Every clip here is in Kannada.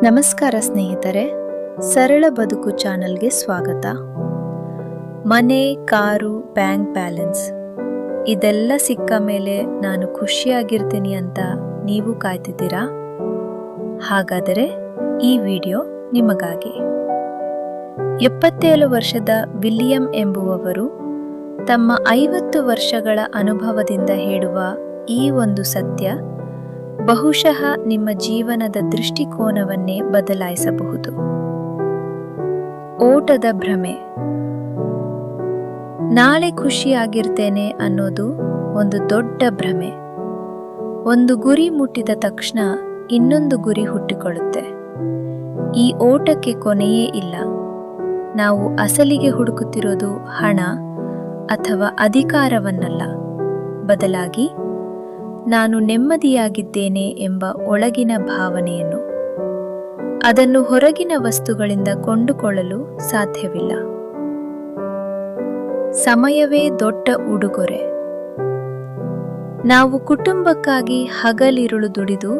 ನಮಸ್ಕಾರ ಸ್ನೇಹಿತರೆ, ಸರಳ ಬದುಕು ಚಾನಲ್ಗೆ ಸ್ವಾಗತ. ಮನೆ, ಕಾರು, ಬ್ಯಾಂಕ್ ಬ್ಯಾಲೆನ್ಸ್ ಇದೆಲ್ಲ ಸಿಕ್ಕ ಮೇಲೆ ನಾನು ಖುಷಿಯಾಗಿರ್ತೀನಿ ಅಂತ ನೀವು ಕಾಯ್ತಿದ್ದೀರಾ? ಹಾಗಾದರೆ ಈ ವಿಡಿಯೋ ನಿಮಗಾಗಿ. 77 ವರ್ಷದ ವಿಲಿಯಂ ಎಂಬುವವರು ತಮ್ಮ 50 ವರ್ಷಗಳ ಅನುಭವದಿಂದ ಹೇಳುವ ಈ ಒಂದು ಸತ್ಯ ಬಹುಶಃ ನಿಮ್ಮ ಜೀವನದ ದೃಷ್ಟಿಕೋನವನ್ನೇ ಬದಲಾಯಿಸಬಹುದು. ಓಟದ ಭ್ರಮೆ. ನಾಳೆ ಖುಷಿಯಾಗಿರ್ತೇನೆ ಅನ್ನೋದು ಒಂದು ದೊಡ್ಡ ಭ್ರಮೆ. ಒಂದು ಗುರಿ ಮುಟ್ಟಿದ ತಕ್ಷಣ ಇನ್ನೊಂದು ಗುರಿ ಹುಟ್ಟಿಕೊಳ್ಳುತ್ತೆ. ಈ ಓಟಕ್ಕೆ ಕೊನೆಯೇ ಇಲ್ಲ. ನಾವು ಅಸಲಿಗೆ ಹುಡುಕುತ್ತಿರೋದು ಹಣ ಅಥವಾ ಅಧಿಕಾರವನ್ನಲ್ಲ, ಬದಲಾಗಿ ನಾನು ನೆಮ್ಮದಿಯಾಗಿದ್ದೇನೆ ಎಂಬ ಒಳಗಿನ ಭಾವನೆಯನ್ನು. ಅದನ್ನು ಹೊರಗಿನ ವಸ್ತುಗಳಿಂದ ಕೊಂಡುಕೊಳ್ಳಲು ಸಾಧ್ಯವಿಲ್ಲ. ಸಮಯವೇ ದೊಡ್ಡ ಉಡುಗೊರೆ. ನಾವು ಕುಟುಂಬಕ್ಕಾಗಿ ಹಗಲಿರುಳು ದುಡಿದು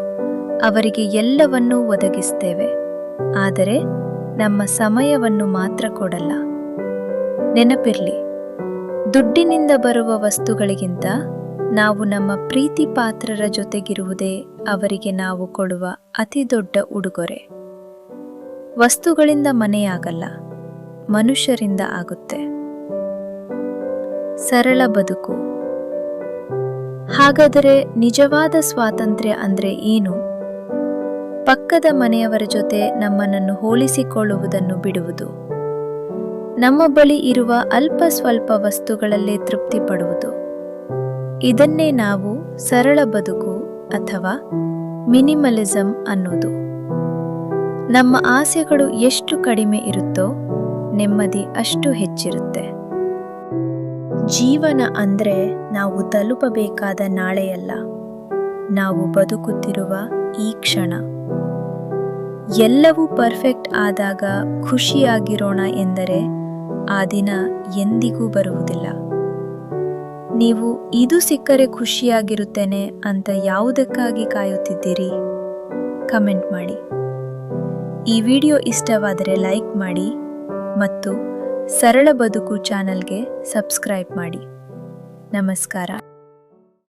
ಅವರಿಗೆ ಎಲ್ಲವನ್ನೂ ಒದಗಿಸ್ತೇವೆ, ಆದರೆ ನಮ್ಮ ಸಮಯವನ್ನು ಮಾತ್ರ ಕೊಡಲ್ಲ. ನೆನಪಿರ್ಲಿ, ದುಡ್ಡಿನಿಂದ ಬರುವ ವಸ್ತುಗಳಿಗಿಂತ ನಾವು ನಮ್ಮ ಪ್ರೀತಿ ಪಾತ್ರರ ಜೊತೆಗಿರುವುದೇ ಅವರಿಗೆ ನಾವು ಕೊಡುವ ಅತಿ ದೊಡ್ಡ ಉಡುಗೊರೆ. ವಸ್ತುಗಳಿಂದ ಮನೆಯಾಗಲ್ಲ, ಮನುಷ್ಯರಿಂದ ಆಗುತ್ತೆ. ಸರಳ ಬದುಕು. ಹಾಗಾದರೆ ನಿಜವಾದ ಸ್ವಾತಂತ್ರ್ಯ ಅಂದ್ರೆ ಏನು? ಪಕ್ಕದ ಮನೆಯವರ ಜೊತೆ ನಮ್ಮನ್ನು ಹೋಲಿಸಿಕೊಳ್ಳುವುದನ್ನು ಬಿಡುವುದು. ನಮ್ಮ ಬಳಿ ಇರುವ ಅಲ್ಪ ಸ್ವಲ್ಪ ವಸ್ತುಗಳಲ್ಲೇ ತೃಪ್ತಿ ಪಡುವುದು. ಇದನ್ನೇ ನಾವು ಸರಳ ಬದುಕು ಅಥವಾ ಮಿನಿಮಲಿಸಂ ಅನ್ನೋದು. ನಮ್ಮ ಆಸೆಗಳು ಎಷ್ಟು ಕಡಿಮೆ ಇರುತ್ತೋ ನೆಮ್ಮದಿ ಅಷ್ಟು ಹೆಚ್ಚಿರುತ್ತೆ. ಜೀವನ ಅಂದ್ರೆ ನಾವು ತಲುಪಬೇಕಾದ ನಾಳೆಯಲ್ಲ, ನಾವು ಬದುಕುತ್ತಿರುವ ಈ ಕ್ಷಣ. ಎಲ್ಲವೂ ಪರ್ಫೆಕ್ಟ್ ಆದಾಗ ಖುಷಿಯಾಗಿರೋಣ ಎಂದರೆ ಆ ದಿನ ಎಂದಿಗೂ ಬರುವುದಿಲ್ಲ. ನೀವು ಇದು ಸಿಕ್ಕರೆ ಖುಷಿಯಾಗಿರುತ್ತೇನೆ ಅಂತ ಯಾವುದಕ್ಕಾಗಿ ಕಾಯುತ್ತಿದ್ದೀರಿ? ಕಮೆಂಟ್ ಮಾಡಿ. ಈ ವಿಡಿಯೋ ಇಷ್ಟವಾದರೆ ಲೈಕ್ ಮಾಡಿ ಮತ್ತು ಸರಳ ಬದುಕು ಚಾನಲ್ಗೆ ಸಬ್ಸ್ಕ್ರೈಬ್ ಮಾಡಿ. ನಮಸ್ಕಾರ.